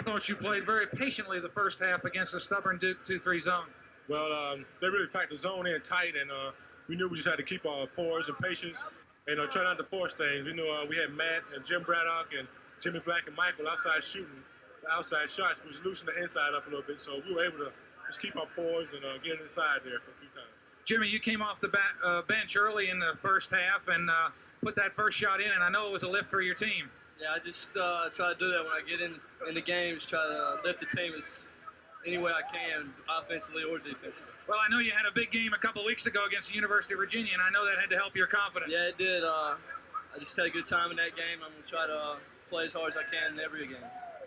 thought you played very patiently the first half against a stubborn Duke 2-3 zone. Well, they really packed the zone in tight, and we knew we just had to keep our poise and patience and try not to force things. We knew we had Matt and Jim Braddock and Jimmy Black and Michael outside shooting the outside shots, which loosened the inside up a little bit. So we were able to just keep our poise and get it inside there for a few times. Jimmy, you came off the bench early in the first half and put that first shot in, and I know it was a lift for your team. Yeah, I just try to do that when I get in the games, try to lift the team any way I can, offensively or defensively. Well, I know you had a big game a couple weeks ago against the University of Virginia, and I know that had to help your confidence. Yeah, it did. I just had a good time in that game. I'm going to try to play as hard as I can in every game.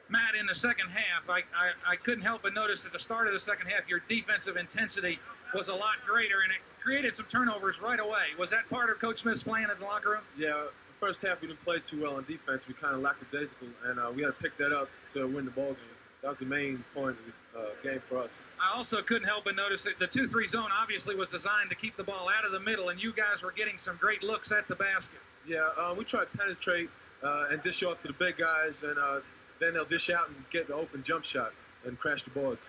Matt, in the second half, I couldn't help but notice at the start of the second half, your defensive intensity was a lot greater, and it created some turnovers right away. Was that part of Coach Smith's plan in the locker room? Yeah, the first half we didn't play too well on defense. We kind of lackadaisical, and we had to pick that up to win the ball game. That was the main point of the game for us. I also couldn't help but notice that the 2-3 zone obviously was designed to keep the ball out of the middle, and you guys were getting some great looks at the basket. Yeah, we tried to penetrate and dish off to the big guys, and then they'll dish out and get the open jump shot and crash the boards.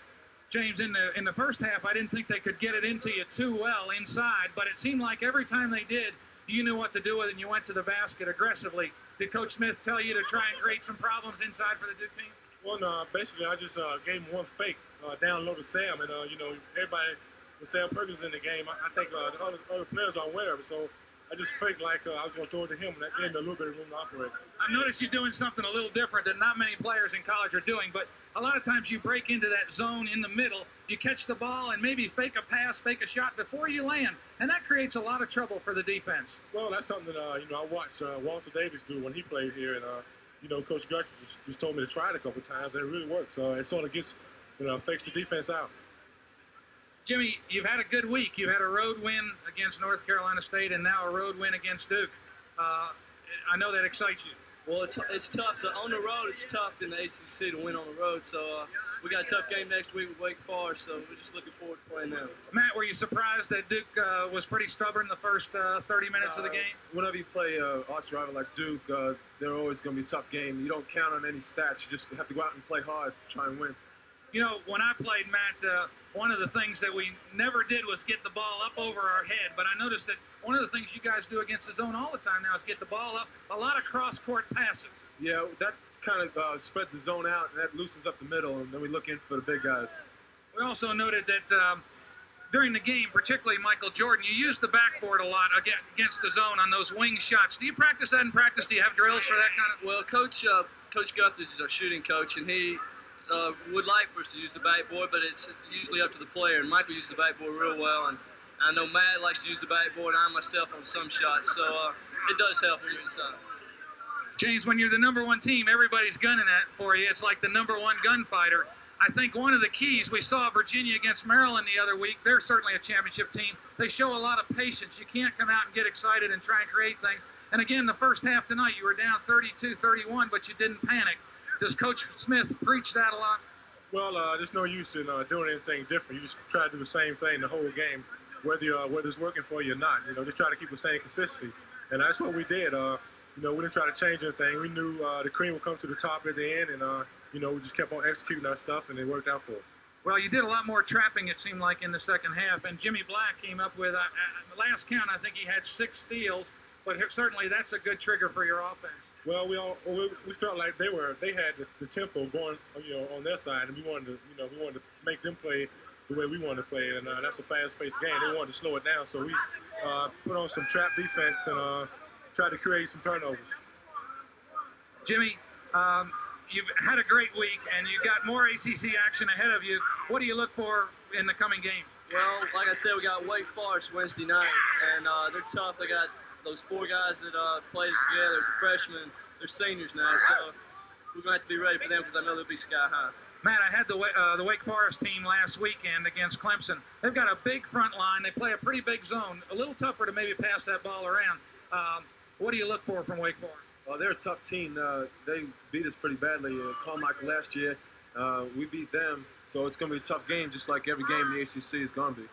James, in the first half, I didn't think they could get it into you too well inside, but it seemed like every time they did, you knew what to do with it, and you went to the basket aggressively. Did Coach Smith tell you to try and create some problems inside for the Duke team? Well, no, basically I just gave him one fake down low to Sam, and everybody with Sam Perkins in the game, I think the other players are aware of it, so I just faked like I was going to throw it to him, and that gave me a little bit of room to operate. I've noticed you doing something a little different that not many players in college are doing, but a lot of times you break into that zone in the middle, you catch the ball and maybe fake a pass, fake a shot before you land, and that creates a lot of trouble for the defense. Well, that's something that I watched Walter Davis do when he played here, and Coach Gutch just told me to try it a couple times, and it really works. So it sort of gets fakes the defense out. Jimmy, you've had a good week. You had a road win against North Carolina State and now a road win against Duke. I know that excites you. Well, it's tough. On the road, it's tough in the ACC to win on the road. So we got a tough game next week with Wake Forest, so we're just looking forward to playing them. Matt, were you surprised that Duke was pretty stubborn the first 30 minutes of the game? Whenever you play an arch rival like Duke, they're always going to be a tough game. You don't count on any stats. You just have to go out and play hard, try and win. You know, when I played, Matt, one of the things that we never did was get the ball up over our head. But I noticed that one of the things you guys do against the zone all the time now is get the ball up, a lot of cross-court passes. Yeah, that kind of spreads the zone out, and that loosens up the middle, and then we look in for the big guys. We also noted that during the game, particularly Michael Jordan, you used the backboard a lot against the zone on those wing shots. Do you practice that in practice? Do you have drills for that kind of? Well, Coach Guthridge is our shooting coach, and he would like for us to use the backboard, but it's usually up to the player. And Michael uses the backboard real well, and I know Matt likes to use the backboard, and I myself on some shots, so it does help when you're inside. James, when you're the #1 team, everybody's gunning it for you. It's like the #1 gunfighter. I think one of the keys, we saw Virginia against Maryland the other week. They're certainly a championship team. They show a lot of patience. You can't come out and get excited and try and create things. And again, the first half tonight, you were down 32-31, but you didn't panic. Does Coach Smith preach that a lot? Well, there's no use in doing anything different. You just try to do the same thing the whole game, whether it's working for you or not. Just try to keep the same consistency, and that's what we did. We didn't try to change anything. We knew the cream would come to the top at the end, and we just kept on executing our stuff, and it worked out for us. Well, you did a lot more trapping, it seemed like, in the second half, and Jimmy Black came up with, the last count, I think he had 6 steals, but certainly that's a good trigger for your offense. Well, we felt like they had the tempo going, on their side, and we wanted to make them play the way we wanted to play, and that's a fast-paced game. They wanted to slow it down, so we put on some trap defense and tried to create some turnovers. Jimmy, you've had a great week, and you've got more ACC action ahead of you. What do you look for in the coming games? Well, like I said, we got Wake Forest Wednesday night, and they're tough. They got those 4 guys that played together as a freshman. They're seniors now, so we're going to have to be ready for them because I know they'll be sky high. Matt, I had the Wake Forest team last weekend against Clemson. They've got a big front line. They play a pretty big zone. A little tougher to maybe pass that ball around. What do you look for from Wake Forest? Well, they're a tough team. They beat us pretty badly. Carmichael last year, we beat them. So it's going to be a tough game, just like every game in the ACC is going to be.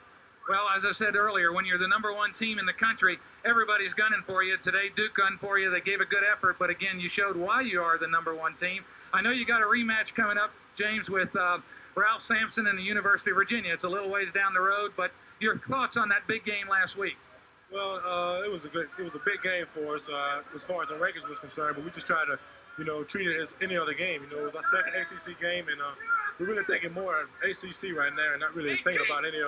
Well, as I said earlier, when you're the #1 team in the country, everybody's gunning for you. Today, Duke gunned for you. They gave a good effort, but again, you showed why you are the #1 team. I know you got a rematch coming up, James, with Ralph Sampson and the University of Virginia. It's a little ways down the road, but your thoughts on that big game last week? Well, it was a big game for us as far as the rankings was concerned. But we just tried to, treat it as any other game. It was our second ACC game, and we're really thinking more ACC right now, and not really thinking about any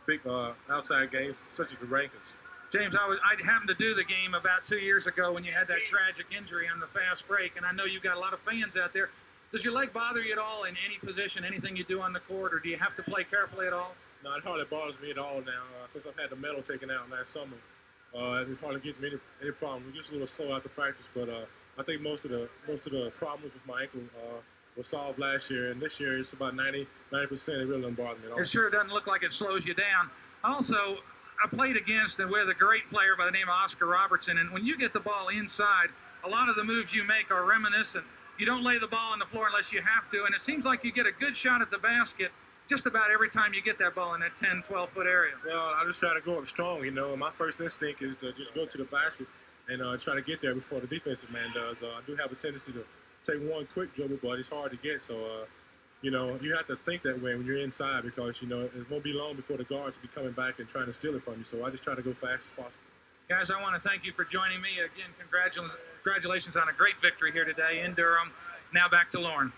big outside games such as the rankings. James, I happened to do the game about 2 years ago when you had that tragic injury on the fast break, and I know you've got a lot of fans out there. Does your leg bother you at all in any position, anything you do on the court, or do you have to play carefully at all? No, it hardly bothers me at all now. Since I've had the medal taken out last summer, it hardly gives me any problem. It gets a little sore after practice, but I think most of the problems with my ankle were solved last year, and this year it's about 90%. It really doesn't bother me at all. It sure doesn't look like it slows you down. Also, I played against and with a great player by the name of Oscar Robertson, and when you get the ball inside, a lot of the moves you make are reminiscent. You don't lay the ball on the floor unless you have to, and it seems like you get a good shot at the basket just about every time you get that ball in that 10, 12-foot area. Well, I just try to go up strong, and my first instinct is to just go to the basket and try to get there before the defensive man does. I do have a tendency to take one quick dribble, but it's hard to get, so you have to think that way when you're inside because, it won't be long before the guards will be coming back and trying to steal it from you. So I just try to go fast as possible. Guys, I want to thank you for joining me. Again, congratulations on a great victory here today in Durham. Now back to Lauren.